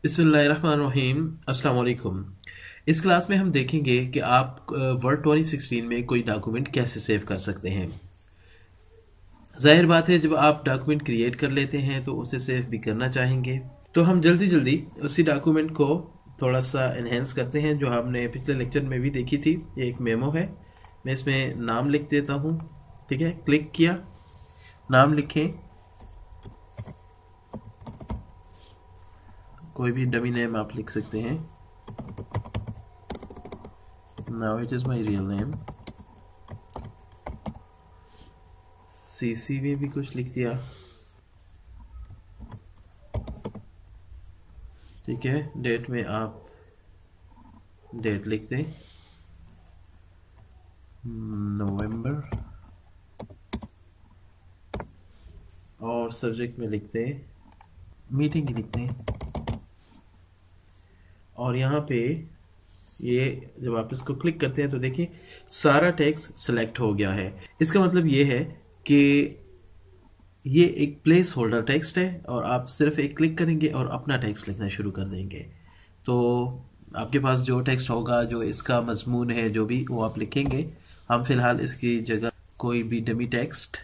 बिस्मिल्लाहिर्रहमानिर्रहीम। अस्सलाम वालेकुम। इस क्लास में हम देखेंगे कि आप वर्ड 2016 में कोई डॉक्यूमेंट कैसे सेव कर सकते हैं। जाहिर बात है, जब आप डॉक्यूमेंट क्रिएट कर लेते हैं तो उसे सेव भी करना चाहेंगे। तो हम जल्दी जल्दी उसी डॉक्यूमेंट को थोड़ा सा इन्हेंस करते हैं, जो हमने पिछले लेक्चर में भी देखी थी। ये एक मेमो है, मैं इसमें नाम लिख देता हूँ। ठीक है, क्लिक किया, नाम लिखें, कोई भी डमी नेम आप लिख सकते हैं। Now it is my real name. CC में भी कुछ लिख दिया। ठीक है, डेट में आप डेट लिख दें, नवंबर, और सब्जेक्ट में लिखते हैं मीटिंग ही लिखते हैं। और यहाँ पे ये जब आप इसको क्लिक करते हैं तो देखिए सारा टेक्स्ट सेलेक्ट हो गया है। इसका मतलब ये है कि ये एक प्लेस होल्डर टेक्स्ट है और आप सिर्फ एक क्लिक करेंगे और अपना टेक्स्ट लिखना शुरू कर देंगे। तो आपके पास जो टेक्स्ट होगा, जो इसका मजमून है, जो भी वो आप लिखेंगे। हम फिलहाल इसकी जगह कोई भी डमी टेक्स्ट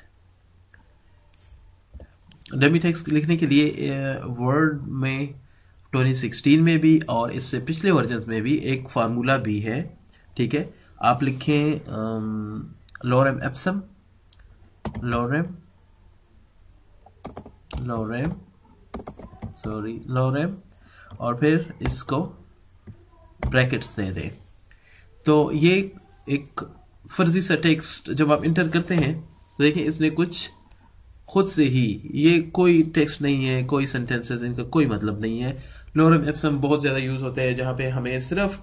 लिखने के लिए वर्ड में 2016 में भी और इससे पिछले वर्जन में भी एक फार्मूला भी है। ठीक है, आप लिखें लोरेम एप्सम, लोरेम, और फिर इसको ब्रैकेट्स दे दें। तो ये एक फर्जी सा टेक्स्ट जब आप इंटर करते हैं तो देखिए इसने कुछ खुद से ही, ये कोई टेक्स्ट नहीं है, कोई सेंटेंसेस, इनका कोई मतलब नहीं है। लोरेम एप्सम बहुत ज़्यादा यूज़ होते हैं जहाँ पे हमें सिर्फ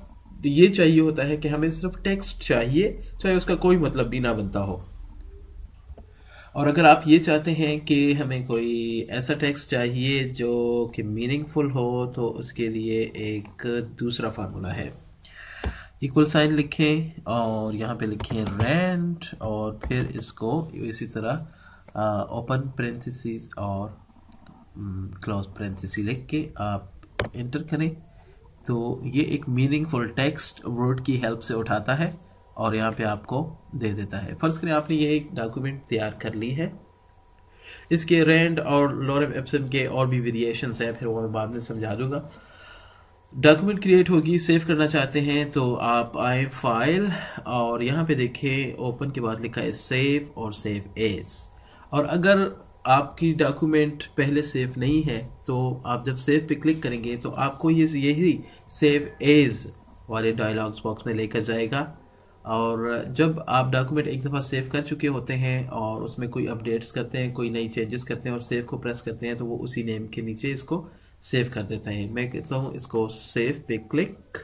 ये चाहिए होता है कि हमें सिर्फ टेक्स्ट चाहिए, चाहे उसका कोई मतलब भी ना बनता हो। और अगर आप ये चाहते हैं कि हमें कोई ऐसा टेक्स्ट चाहिए जो कि मीनिंगफुल हो, तो उसके लिए एक दूसरा फार्मूला है। इक्वल साइन लिखें और यहाँ पे लिखें रेंट, और फिर इसको इसी तरह ओपन पेरेंथेसिस और क्लोज पेरेंथेसिस लिख के आप एंटर करें। तो ये एक मीनिंगफुल टेक्स्ट वर्ड की हेल्प से उठाता है और यहाँ पे आपको दे देता है। फर्ज करें आपने ये एक डॉक्यूमेंट तैयार कर ली है, इसके रेंड और लोरेम एप्सम के और भी वेरिएशंस हैं, फिर वो मैं बाद में समझा दूंगा। डॉक्यूमेंट क्रिएट होगी, सेव करना चाहते हैं तो आप आए फाइल और यहाँ पे देखें ओपन के बाद लिखा है सेव और सेव एज। और अगर आपकी डॉक्यूमेंट पहले सेव नहीं है तो आप जब सेव पे क्लिक करेंगे तो आपको यही सेव एज वाले डायलॉग्स बॉक्स में लेकर जाएगा। और जब आप डॉक्यूमेंट एक दफ़ा सेव कर चुके होते हैं और उसमें कोई अपडेट्स करते हैं, कोई नई चेंजेस करते हैं और सेव को प्रेस करते हैं, तो वो उसी नेम के नीचे इसको सेव कर देता है। मैं कहता हूँ इसको सेव पे क्लिक,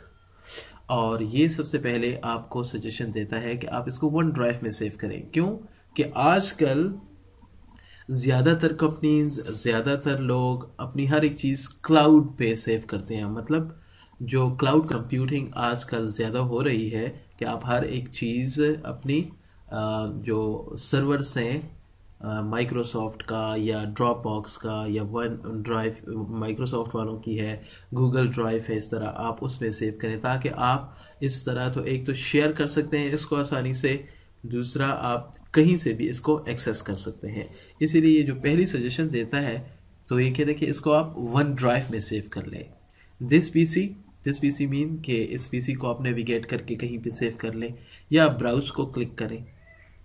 और ये सबसे पहले आपको सजेशन देता है कि आप इसको वन ड्राइव में सेव करें। क्यों कि आजकल ज़्यादातर कंपनीज, ज़्यादातर लोग अपनी हर एक चीज़ क्लाउड पे सेव करते हैं। मतलब जो क्लाउड कंप्यूटिंग आजकल ज़्यादा हो रही है कि आप हर एक चीज़ अपनी जो सर्वर्स हैं माइक्रोसॉफ्ट का या ड्रॉप बॉक्स का या वन ड्राइव माइक्रोसॉफ्ट वालों की है, गूगल ड्राइव है, इस तरह आप उसमें सेव करें, ताकि आप इस तरह तो एक तो शेयर कर सकते हैं इसको आसानी से, दूसरा आप कहीं से भी इसको एक्सेस कर सकते हैं। इसीलिए ये जो पहली सजेशन देता है तो ये कहते हैं कि इसको आप वन ड्राइव में सेव कर लें। दिस पीसी मीन कि इस पीसी को आप नेविगेट करके कहीं पे सेव कर लें या ब्राउज को क्लिक करें।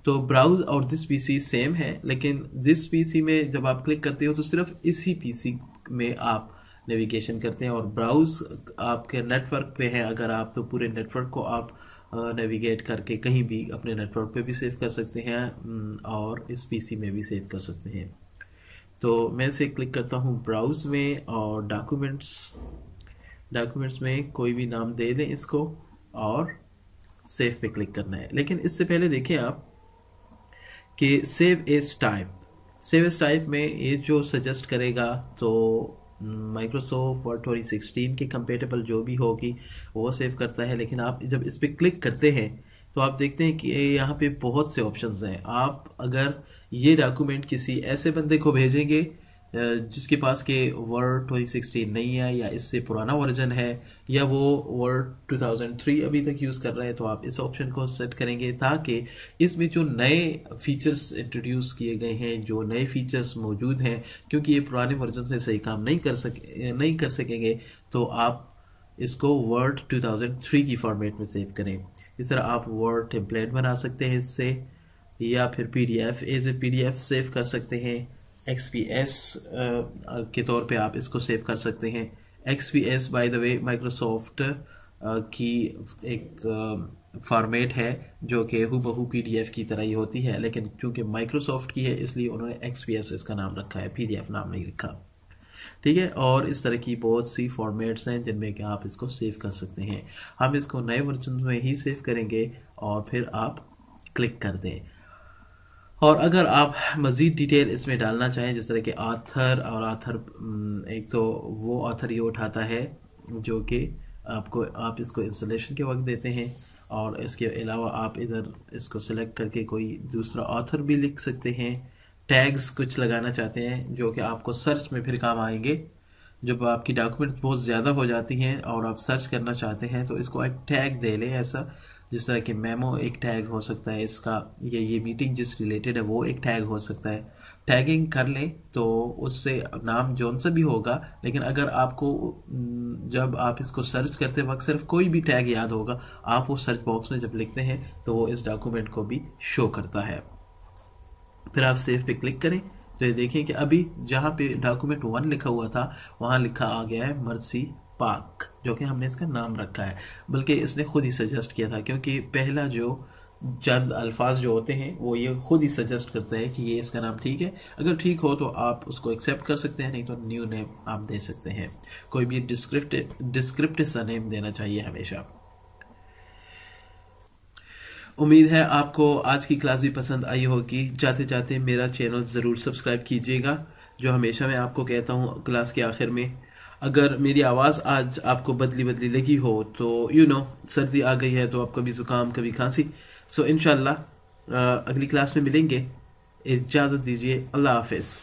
तो ब्राउज और दिस पीसी सेम है, लेकिन दिस पीसी में जब आप क्लिक करते हो तो सिर्फ इसी पीसी में आप नेविगेशन करते हैं, और ब्राउज आपके नेटवर्क पे है अगर आप, तो पूरे नेटवर्क को आप नेविगेट करके कहीं भी अपने नेटवर्क पे भी सेव कर सकते हैं और इस पीसी में भी सेव कर सकते हैं। तो मैं इसे क्लिक करता हूँ ब्राउज में और डॉक्यूमेंट्स में कोई भी नाम दे दें इसको और सेव पे क्लिक करना है। लेकिन इससे पहले देखें आप कि सेव एज टाइप में ये जो सजेस्ट करेगा, तो माइक्रोसॉफ्ट वर्ड 2016 के कंपेटेबल जो भी होगी वो सेव करता है। लेकिन आप जब इस पर क्लिक करते हैं तो आप देखते हैं कि यहाँ पे बहुत से ऑप्शंस हैं। आप अगर ये डॉक्यूमेंट किसी ऐसे बंदे को भेजेंगे जिसके पास के वर्ड 2016 नहीं है या इससे पुराना वर्जन है या वो वर्ड 2003 अभी तक यूज़ कर रहा है, तो आप इस ऑप्शन को सेट करेंगे ताकि इसमें जो नए फीचर्स इंट्रोड्यूस किए गए हैं, जो नए फीचर्स मौजूद हैं, क्योंकि ये पुराने वर्जन में सही काम नहीं कर सकेंगे, तो आप इसको वर्ड 2003 की फॉर्मेट में सेव करें। इस तरह आप वर्ड टेम्पलेट बना सकते हैं इससे, या फिर PDF as a PDF save कर सकते हैं। XPS के तौर पे आप इसको सेव कर सकते हैं। XPS by the way Microsoft की एक फॉर्मेट है जो कि हूबहू PDF की तरह ही होती है, लेकिन चूंकि माइक्रोसॉफ्ट की है इसलिए उन्होंने XPS इसका नाम रखा है, PDF नाम नहीं रखा। ठीक है, और इस तरह की बहुत सी फॉर्मेट्स हैं जिनमें कि आप इसको सेव कर सकते हैं। हम इसको नए वर्जन में ही सेव करेंगे और फिर आप क्लिक कर दें। और अगर आप मज़ीद डिटेल इसमें डालना चाहें, जिस तरह के आथर और आथर, एक तो वो आथर ये उठाता है जो कि आप इसको इंस्टॉलेशन के वक्त देते हैं, और इसके अलावा आप इधर इसको सिलेक्ट करके कोई दूसरा ऑथर भी लिख सकते हैं। टैग्स कुछ लगाना चाहते हैं जो कि आपको सर्च में फिर काम आएंगे। जब आपकी डॉक्यूमेंट बहुत ज़्यादा हो जाती हैं और आप सर्च करना चाहते हैं तो इसको एक टैग दे लें, ऐसा जिस तरह कि मेमो एक टैग हो सकता है इसका, ये मीटिंग जिस रिलेटेड है वो एक टैग हो सकता है। टैगिंग कर लें तो उससे नाम जौन सा भी होगा, लेकिन अगर आपको जब आप इसको सर्च करते वक्त सिर्फ कोई भी टैग याद होगा, आप वो सर्च बॉक्स में जब लिखते हैं तो वो इस डॉक्यूमेंट को भी शो करता है। फिर आप सेव पे क्लिक करें तो ये देखें कि अभी जहाँ पे डॉक्यूमेंट 1 लिखा हुआ था वहाँ लिखा आ गया है मर्सी पार्क, जो कि हमने इसका नाम रखा है, बल्कि इसने खुद ही सजेस्ट किया था, क्योंकि पहला जो चंद अल्फाज जो होते हैं वो ये खुद ही सजेस्ट करता है कि ये इसका नाम ठीक है। अगर ठीक हो तो आप उसको एक्सेप्ट कर सकते हैं, नहीं तो न्यू नेम आप दे सकते हैं। कोई भी डिस्क्रिप्टिव सा नेम देना चाहिए हमेशा। उम्मीद है आपको आज की क्लास भी पसंद आई होगी। जाते जाते मेरा चैनल ज़रूर सब्सक्राइब कीजिएगा, जो हमेशा मैं आपको कहता हूँ क्लास के आखिर में। अगर मेरी आवाज़ आज आपको बदली लगी हो तो सर्दी आ गई है, तो आप कभी ज़ुकाम कभी खांसी। सो इंशाल्लाह अगली क्लास में मिलेंगे। इजाज़त दीजिए, अल्लाह हाफिज़।